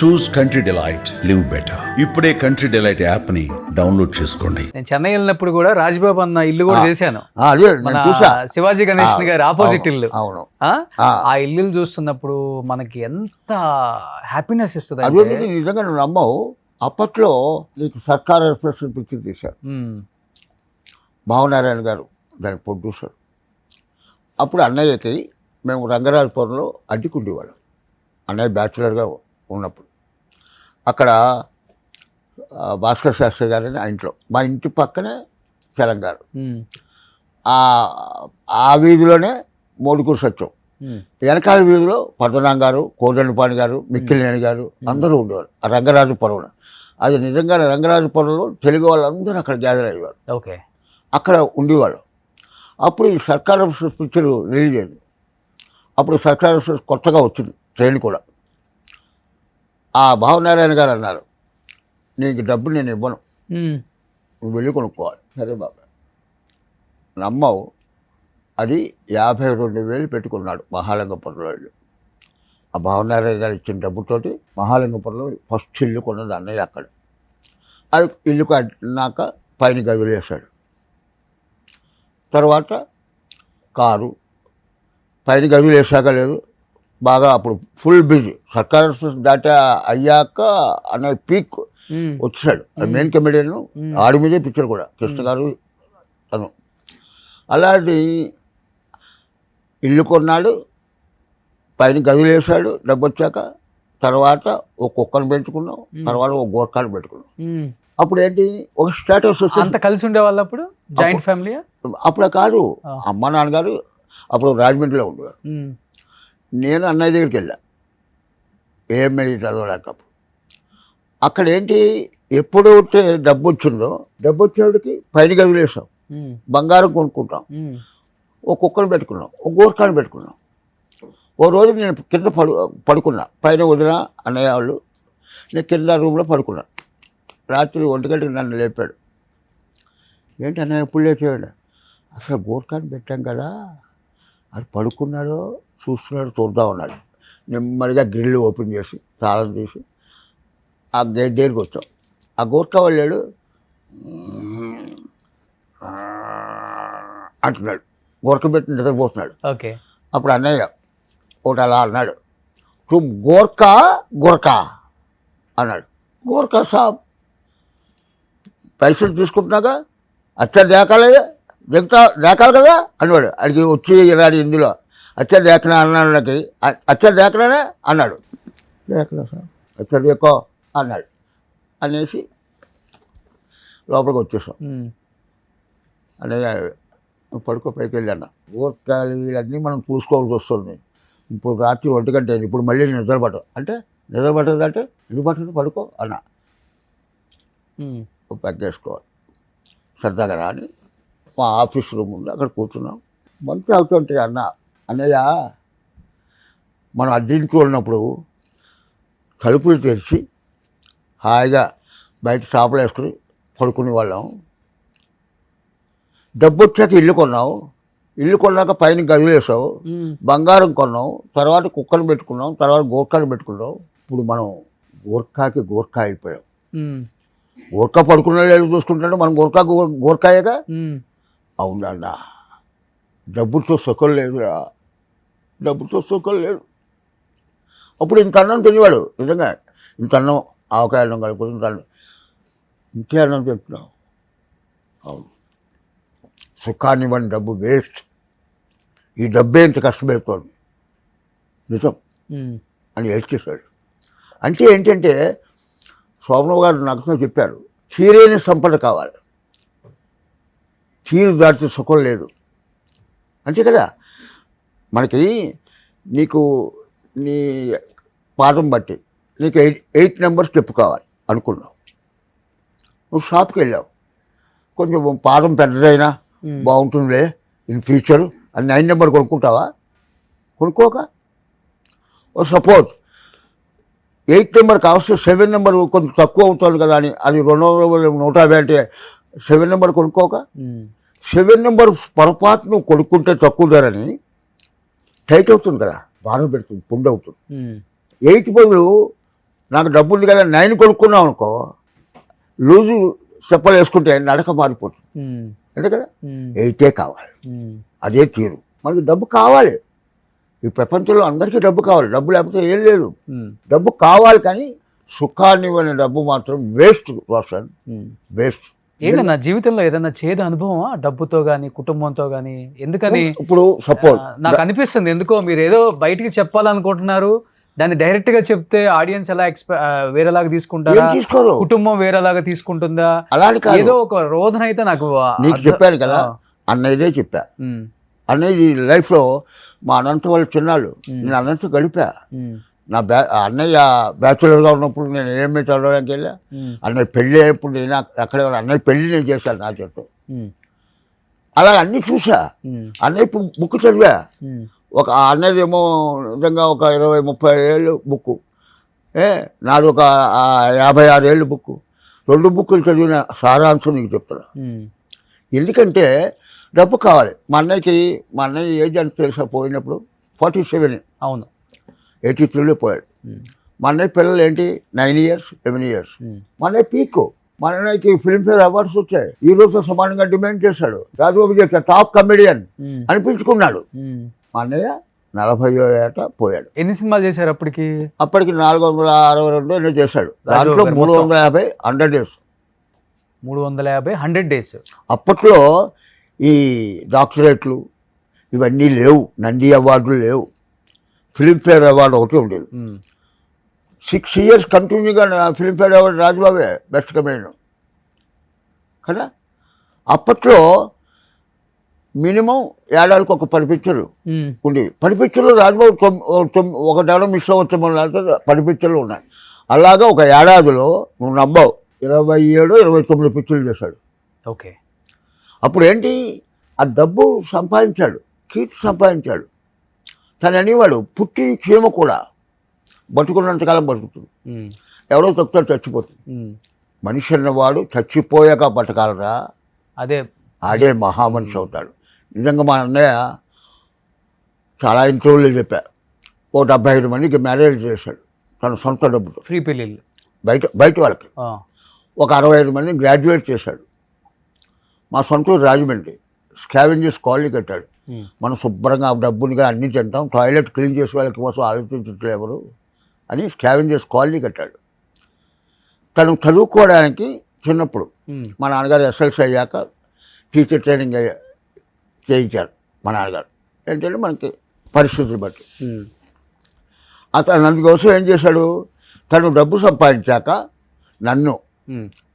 చూస్ country delight, live better. ఇప్పుడే country delight app ని download చేసుకోండి. నేను చెన్నై వెళ్ళినప్పుడు కూడా రాజ్బాబు అన్న ఇల్లు కూడా చేశాను. అదే మన నేను చూసా. శివాజీ గణేషన్ గారి ఆపోజిట్ ఇల్లు. అవును. ఆ ఇల్లు చూస్తున్నప్పుడు మనకి ఎంత హ్యాపీనెస్ ఇస్తుంది. అదే నిజంగా నువ్వు నమ్మవు. అప్పట్లో నీకు సర్కార్ ఎక్స్ప్రెషన్ పిక్చర్ తీశారు భావనారాయణ గారు, దానికి ప్రొడ్యూసర్. అప్పుడు అన్నయ్యకి మేము రంగరాజపురంలో అడ్డుకుండేవాళ్ళం. అన్నయ్య బ్యాచులర్గా ఉన్నప్పుడు అక్కడ భాస్కర్ శాస్త్రి గారని ఆ ఇంట్లో, మా ఇంటి పక్కనే తెలంగాణ. ఆ వీధిలోనే మోడుకూరు సత్యం, వెనకాల వీధిలో పద్మనాభం గారు, కోదండపాణి గారు, మిక్కిలినేని గారు అందరూ ఉండేవారు ఆ రంగరాజపురంలో. అది నిజంగా రంగరాజపురంలో తెలుగు వాళ్ళందరూ అక్కడ గ్యాదర్ అయ్యేవారు. ఓకే, అక్కడ ఉండేవాళ్ళు. అప్పుడు ఈ సర్కార్ పిక్చర్ రిలీజ్ అయింది. అప్పుడు సర్కార్ కొత్తగా వచ్చింది ట్రైన్ కూడా. ఆ భావనారాయణ గారు అన్నారు, నీకు డబ్బు నేను ఇవ్వను, నువ్వు వెళ్ళి కొనుక్కోవాలి. సరే బాబా, నమ్మవు. అది 52,000 పెట్టుకున్నాడు మహాలింగపురంలో ఇల్లు. ఆ భావనారాయణ గారు ఇచ్చిన డబ్బుతోటి మహాలింగపురంలో ఫస్ట్ ఇల్లు కొన్నది అన్నయ్య అక్కడ. అది ఇల్లు కట్టినాక పైన గదులు వేశాడు. తర్వాత కారు, పైన గదులు వేసాక లేదు, బాగా అప్పుడు ఫుల్ బిజీ. సర్కార్ దాటా అయ్యాక అనే పీక్ వచ్చాడు. మెయిన్ కమెడియన్, ఆడి మీదే పిక్చర్ కూడా, కృష్ణ గారు తను. అలాంటి ఇల్లు కొన్నాడు, పైన గదులు వేసాడు డబ్బు వచ్చాక. తర్వాత ఒక కుక్కను పెంచుకున్నాం, తర్వాత ఒక గోర్ఖాను పెట్టుకున్నాం. అప్పుడు ఏంటి, ఒక స్టేటస్ అంతా కలిసి ఉండేవాళ్ళు. అప్పుడు జాయింట్ ఫ్యామిలీ. అప్పుడు కాదు, అమ్మ నాన్నగారు అప్పుడు రాజమండ్రిలో ఉండేవారు. నేను అన్నయ్య దగ్గరికి వెళ్ళా ఏఎంఏ చదవడానికి. అప్పుడు అక్కడ ఏంటి, ఎప్పుడైతే డబ్బు వచ్చిందో, డబ్బు వచ్చేవాడికి పైన గదులు వేసాం, బంగారం కొనుక్కుంటాం, ఓ కుక్కను పెట్టుకున్నాం, ఒక గోర్ఖాను పెట్టుకున్నాం. ఓ రోజు నేను కింద పడుకున్నా, పైన వదిన అన్నయ్య వాళ్ళు, నేను కింద రూమ్లో పడుకున్నా. రాత్రి 1 గంటకి నన్ను లేపాడు. ఏంటి అన్నయ్య ఎప్పుడు లేచాడు? అసలు గోర్ఖాను పెట్టాం కదా, అది పడుకున్నాడో చూస్తున్నాడు, చూద్దాం అన్నాడు. నెమ్మదిగా గ్రిల్ ఓపెన్ చేసి తాళం తీసి ఆ గేట్ దగ్గరికి వచ్చాం. ఆ గోర్ఖా వెళ్ళాడు అంటున్నాడు, గోర్ఖ పెట్టి నిద్రపోతున్నాడు. ఓకే, అప్పుడు అన్నయ్య ఒకటి అలా అన్నాడు, తుమ్ గోర్ఖా గోర్ఖా అన్నాడు. గోర్ఖా సాబ్, పైసలు తీసుకుంటున్నాగా, అచ్చా దేకాలి కదా అన్నాడు. అడిగి వచ్చి రాడు ఇందులో, అచ్చా దేకనా అన్నాడు. నాకు అచ్చా దేకనానే అన్నాడు. దేకనా సార్, అచ్చా దేకో అన్నాడు. అనేసి లోపలికి వచ్చేసాం. అన్నయ్య పడుకో, పైకి వెళ్ళాను. గోర్ఖాలు ఇవన్నీ మనం చూసుకోవాల్సి వస్తుంది. ఇప్పుడు రాత్రి 1 గంట అయింది, ఇప్పుడు మళ్ళీ నిద్రపట్టదు అంటే, నిద్రపట్టదు అంటే ఎందుకు పట్టదు, పడుకో అన్న. పక్కేసుకోవాలి సరదాగా రాని. మా ఆఫీస్ రూమ్ ఉంది, అక్కడ కూర్చున్నాం. మంచి అవుతుంటే అన్నయ్య మనం అద్దెంట్లో ఉన్నప్పుడు తలుపులు తెరిచి హాయిగా బయట షాపులు వేసుకుని పడుకునే వాళ్ళం. డబ్బు వచ్చాక ఇల్లు కొన్నావు, ఇల్లు కొన్నాక పైన గదులు వేసావు, బంగారం కొన్నావు, తర్వాత కుక్కను పెట్టుకున్నాం, తర్వాత గోర్ఖాను పెట్టుకున్నావు. ఇప్పుడు మనం గోర్ఖా అయిపోయాం. గోర్ఖా పడుకున్న లేదు చూసుకుంటాడు, మనం గోర్ఖాయేగా. అవునన్నా, డబ్బుతో సుఖం లేదురా, డబ్బుతో సుఖం లేదు. అప్పుడు ఇంత అన్నం తినేవాడు, నిజంగా ఇంత అన్నం, ఆవకాయ అన్నం కలుపుకొని ఇంత అన్నం, ఇంతే అన్నం తింటున్నావు. అవును, సుఖాన్ని ఇవ్వని డబ్బు వేస్ట్, ఈ డబ్బే ఇంత కష్టపెడుతోంది నిజం అని ఏడ్చేశాడు. అంటే ఏంటంటే, శోభనరావు గారు నాకు చెప్పారు, తీరేని సంపద కావాలి, తీరు దాటితే సుఖం లేదు. అంతే కదా. మనకి నీకు నీ పాఠం బట్టి నీకు 8 నెంబర్స్ స్టెప్ కావాలి అనుకున్నావు, నువ్వు షాప్కి వెళ్ళావు, కొంచెం పాఠం పెద్దదైనా బాగుంటుందిలే ఇన్ ఫ్యూచర్ అని 9 నెంబర్ కొనుక్కుంటావా? కొనుక్కోక. సపోజ్ 8 నెంబర్ కావస్తే 7 నెంబర్ కొంచెం తక్కువ అవుతుంది కదా అని, అది 250 అంటే 7 నెంబర్ కొనుక్కోక. 7 నెంబర్ పొరపాటు నువ్వు కొనుక్కుంటే తక్కువ ధరని టైట్ అవుతుంది కదా, బాధ పెడుతుంది, పుండు అవుతుంది. 8 బదులు నాకు డబ్బు ఉంది కదా 9 కొనుక్కున్నాం అనుకో, లూజు చెప్పలు వేసుకుంటే నడక మారిపోతుంది. అంతే కదా, 8 కావాలి. అదే తీరు. మనకి డబ్బు కావాలి. ఈ ప్రపంచంలో అందరికీ డబ్బు కావాలి. డబ్బు లేకపోతే ఏం లేదు. డబ్బు కావాలి, కానీ సుఖాన్ని ఇవ్వని డబ్బు మాత్రం వేస్ట్ రోషన్, వేస్ట్. ఏంటన్నా జీవితంలో ఏదైనా చేదు అనుభవమా డబ్బుతో గానీ కుటుంబంతో గానీ? ఎందుకని ఇప్పుడు సపోజ్ నాకు అనిపిస్తుంది, ఎందుకో మీరు ఏదో బయటికి చెప్పాలనుకుంటున్నారు, దాన్ని డైరెక్ట్ గా చెప్తే ఆడియన్స్ ఎలా వేరేలాగా తీసుకుంటారా, తీసుకోరు, కుటుంబం వేరేలాగా తీసుకుంటుందా, అలాంటి కాదు. ఏదో ఒక రోధన అయితే నాకు నీకు చెప్పాను కదా, అన్నయ్యదే చెప్పా. అన్నయ్య లైఫ్లో మా అనంత వాళ్ళు చిన్నాళ్ళు, నేను అనంత గడిపా. నా అన్నయ్య బ్యాచులర్గా ఉన్నప్పుడు నేను ఏఎంఏ చదవడానికి వెళ్ళా. అన్నయ్య పెళ్ళి అయినప్పుడు నేను అక్కడే అన్నయ్య పెళ్ళి నేను చేశాను నా చెట్టు. అలా అన్నీ చూసా. అన్నయ్య బుక్ చదివా. ఒక అన్నయ్య ఏమో నిజంగా ఒక 20-30 ఏళ్ళు బుక్కు, నాది ఒక 56 ఏళ్ళు బుక్కు. 2 బుక్కులు చదివిన సారాంశం నీకు చెప్తున్నా. ఎందుకంటే డబ్బు కావాలి. మా అన్నయ్య ఏజ్ అని తెలుసా పోయినప్పుడు 47. అవును, 83లో పోయాడు. మా అన్నయ్య పిల్లలు ఏంటి 9 ఇయర్స్ 11 ఇయర్స్. మా అన్నయ్య పీక్. మా అన్నయ్యకి ఫిల్మ్ఫేర్ అవార్డ్స్ వచ్చాయి. ఈ రోజు సమానంగా డిమాండ్ చేశాడు. రాజబాబు చేసే టాప్ కమెడియన్ అనిపించుకున్నాడు. మా అన్నయ్య 40 ఏట పోయాడు. ఎన్ని సినిమాలు చేశారు అప్పటికి? 462 ఎన్నో చేశాడు. దాంట్లో 350 100 డేస్. 350 100 డేస్. అప్పట్లో ఈ డాక్టరేట్లు ఇవన్నీ లేవు, నంది అవార్డులు లేవు, ఫిల్మ్ఫేర్ అవార్డు ఒకటి ఉండేది. 6 ఇయర్స్ కంటిన్యూగా ఫిల్మ్ఫేర్ అవార్డు రాజబాబే బెస్ట్ కమెడియన్ కదా. అప్పట్లో మినిమం ఏడాదికి ఒక 10 పిక్చర్లు ఉండేవి. 10 పిక్చర్లు రాజబాబు ఒక డేడ మిస్ అవ్వచ్చు, లేకపోతే 10 పిక్చర్లు ఉన్నాయి. అలాగా ఒక ఏడాదిలో నువ్వు నమ్మవు 27-29 పిక్చర్లు చేశాడు. ఓకే. అప్పుడు ఏంటి, ఆ డబ్బు సంపాదించాడు, కీర్తి సంపాదించాడు. తను అనేవాడు పుట్టి చీమ కూడా బతుకున్నంతకాలం బతుకుతుంది, ఎవరో తొక్కుతాడు చచ్చిపోతుంది. మనిషి అన్నవాడు చచ్చిపోయాక బతకాలరా, ఆడే మహామనిషి అవుతాడు. నిజంగా మా అన్నయ్య చాలా ఇంటర్వ్యూలు చెప్పా. 75 మందికి మ్యారేజ్ చేశాడు తన సొంత డబ్బుతో, ఫ్రీ పెళ్ళిళ్ళు బయట వాళ్ళకి. ఒక 65 మందిని గ్రాడ్యుయేట్ చేశాడు. మా సొంత రాజమండ్రి స్కావెంజర్స్ కాలనీ కట్టాడు. మనం శుభ్రంగా డబ్బుని కానీ అన్నీ తింటాం, టాయిలెట్ క్లీన్ చేసే వాళ్ళకి కోసం ఆలోచించట్లేదు ఎవరు అని స్కావెంజర్స్ కాలనీ కట్టాడు. తను చదువుకోవడానికి చిన్నప్పుడు మా నాన్నగారు ఎస్ఎల్సీ అయ్యాక టీచర్ ట్రైనింగ్ చేయించారు మా నాన్నగారు. ఏంటంటే మనకి పరిస్థితులు బట్టి అతను అందుకోసం ఏం చేశాడు, తను డబ్బు సంపాదించాక నన్ను,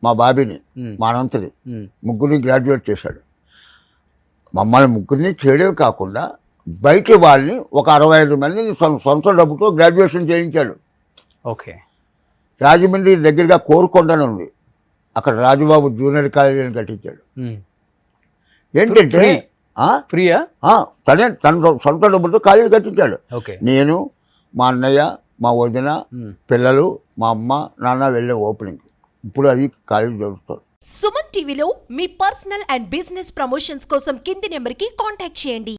మా బాబీని, మా అనంతుని ముగ్గురిని గ్రాడ్యుయేట్ చేశాడు. మమ్మల్ని ముగ్గురిని చేయడమే కాకుండా బయట వాళ్ళని ఒక 65 మందిని సొంత డబ్బుతో గ్రాడ్యుయేషన్ చేయించాడు. ఓకే. రాజమండ్రి దగ్గరగా కోరుకొండని ఉంది, అక్కడ రాజుబాబు జూనియర్ కాలేజీని కట్టించాడు. ఏంటంటే ఫ్రీయా, తన సొంత డబ్బులతో కాలేజీ కట్టించాడు. నేను, మా అన్నయ్య, మా వదిన, పిల్లలు, మా అమ్మ నాన్న వెళ్ళే ఓపెనింగ్. ఇప్పుడు అది కాలేజీ జరుగుతుంది. సుమన్ టీవీలో మీ పర్సనల్ అండ్ బిజినెస్ ప్రమోషన్స్ కోసం కింది నెంబర్కి కాంటాక్ట్ చేయండి.